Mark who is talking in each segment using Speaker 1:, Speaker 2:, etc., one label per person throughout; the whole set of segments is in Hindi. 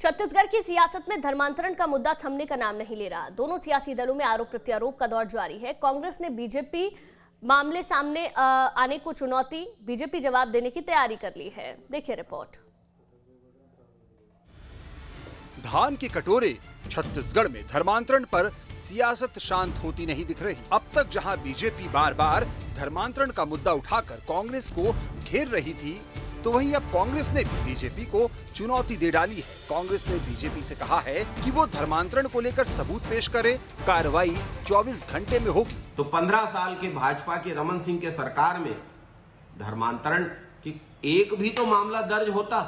Speaker 1: छत्तीसगढ़ की सियासत में धर्मांतरण का मुद्दा थमने का नाम नहीं ले रहा। दोनों सियासी दलों में आरोप प्रत्यारोप का दौर जारी है। कांग्रेस ने बीजेपी मामले सामने आने को चुनौती, बीजेपी जवाब देने की तैयारी कर ली है। देखिए रिपोर्ट।
Speaker 2: धान के कटोरे, छत्तीसगढ़ में धर्मांतरण पर सियासत शांत होती नहीं दिख रही। अब तक जहां बीजेपी बार बार धर्मांतरण का मुद्दा उठाकर कांग्रेस को घेर रही थी, तो वहीं अब कांग्रेस ने भी बीजेपी को चुनौती दे डाली है। कांग्रेस ने बीजेपी से कहा है कि वो धर्मांतरण को लेकर सबूत पेश करे, कार्रवाई 24 घंटे में होगी।
Speaker 3: तो 15 साल के भाजपा के रमन सिंह के सरकार में धर्मांतरण की एक भी तो मामला दर्ज होता।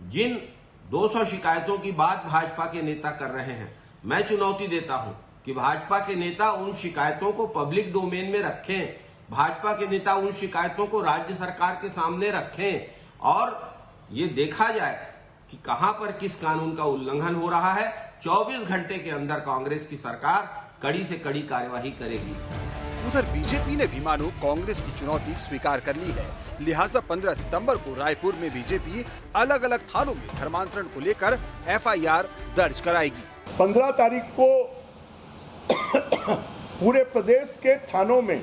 Speaker 3: जिन 200 शिकायतों की बात भाजपा के नेता कर रहे हैं, मैं चुनौती देता हूं कि भाजपा के नेता उन शिकायतों को पब्लिक डोमेन में रखें। भाजपा के नेता उन शिकायतों को राज्य सरकार के सामने रखें और ये देखा जाए कि कहां पर किस कानून का उल्लंघन हो रहा है। 24 घंटे के अंदर कांग्रेस की सरकार कड़ी से कड़ी कार्यवाही करेगी।
Speaker 2: उधर बीजेपी ने भी मानो कांग्रेस की चुनौती स्वीकार कर ली है। लिहाजा 15 सितंबर को रायपुर में बीजेपी अलग अलग थानों में धर्मांतरण को लेकर FIR दर्ज कराएगी।
Speaker 4: 15 तारीख को पूरे प्रदेश के थानों में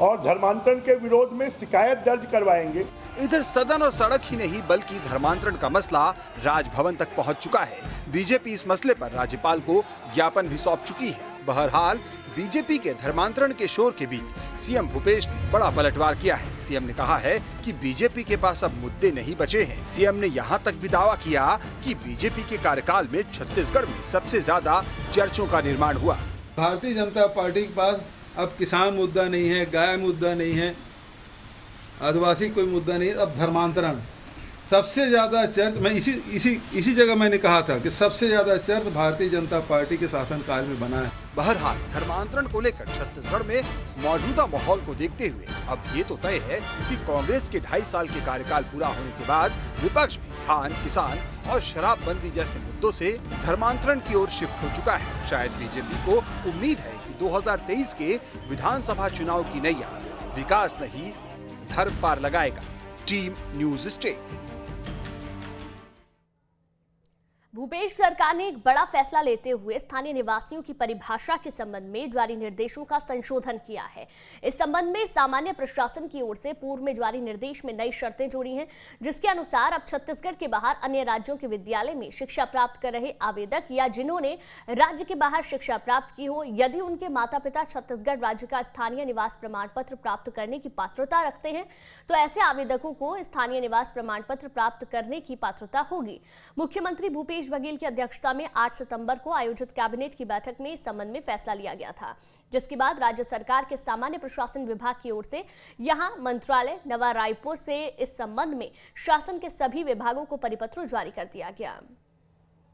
Speaker 4: और धर्मांतरण के विरोध में शिकायत दर्ज करवाएंगे।
Speaker 2: इधर सदन और सड़क ही नहीं बल्कि धर्मांतरण का मसला राजभवन तक पहुंच चुका है। बीजेपी इस मसले पर राज्यपाल को ज्ञापन भी सौंप चुकी है। बहरहाल बीजेपी के धर्मांतरण के शोर के बीच सीएम भूपेश ने बड़ा पलटवार किया है। सीएम ने कहा है कि बीजेपी के पास अब मुद्दे नहीं बचे हैं। सीएम ने यहां तक भी दावा किया कि बीजेपी के कार्यकाल में छत्तीसगढ़ में सबसे ज्यादा चर्चों का निर्माण हुआ।
Speaker 5: भारतीय जनता पार्टी के पास अब किसान मुद्दा नहीं है, गाय मुद्दा नहीं है, आदिवासी कोई मुद्दा नहीं है। अब धर्मांतरण सबसे ज्यादा चर्च, मैं इसी जगह मैंने कहा था कि सबसे ज्यादा चर्च भारतीय जनता पार्टी के शासनकाल में बना है।
Speaker 2: बहरहाल धर्मांतरण को लेकर छत्तीसगढ़ में मौजूदा माहौल को देखते हुए अब ये तो तय है कि कांग्रेस के 2.5 साल के कार्यकाल पूरा होने के बाद विपक्ष भी धान, किसान और शराबबंदी जैसे मुद्दों से धर्मांतरण की ओर शिफ्ट हो चुका है। शायद बीजेपी को उम्मीद है कि 2023 के विधानसभा चुनाव की नैया विकास नहीं धर्म पार लगाएगा। Team news state.
Speaker 1: भूपेश सरकार ने एक बड़ा फैसला लेते हुए स्थानीय निवासियों की परिभाषा के संबंध में जारी निर्देशों का संशोधन किया है। इस संबंध में सामान्य प्रशासन की ओर से पूर्व में जारी निर्देश में नई शर्तें जोड़ी हैं, जिसके अनुसार अब छत्तीसगढ़ के बाहर अन्य राज्यों के विद्यालय में शिक्षा प्राप्त कर रहे आवेदक या जिन्होंने राज्य के बाहर शिक्षा प्राप्त की हो, यदि उनके माता पिता छत्तीसगढ़ राज्य का स्थानीय निवास प्रमाण पत्र प्राप्त करने की पात्रता रखते हैं, तो ऐसे आवेदकों को स्थानीय निवास प्रमाण पत्र प्राप्त करने की पात्रता होगी। मुख्यमंत्री भूपेश बघेल की अध्यक्षता में 8 सितंबर को आयोजित कैबिनेट की बैठक में इस संबंध में फैसला लिया गया था, जिसके बाद राज्य सरकार के सामान्य प्रशासन विभाग की ओर से यहां मंत्रालय नवा रायपुर से इस संबंध में शासन के सभी विभागों को परिपत्र जारी कर दिया गया।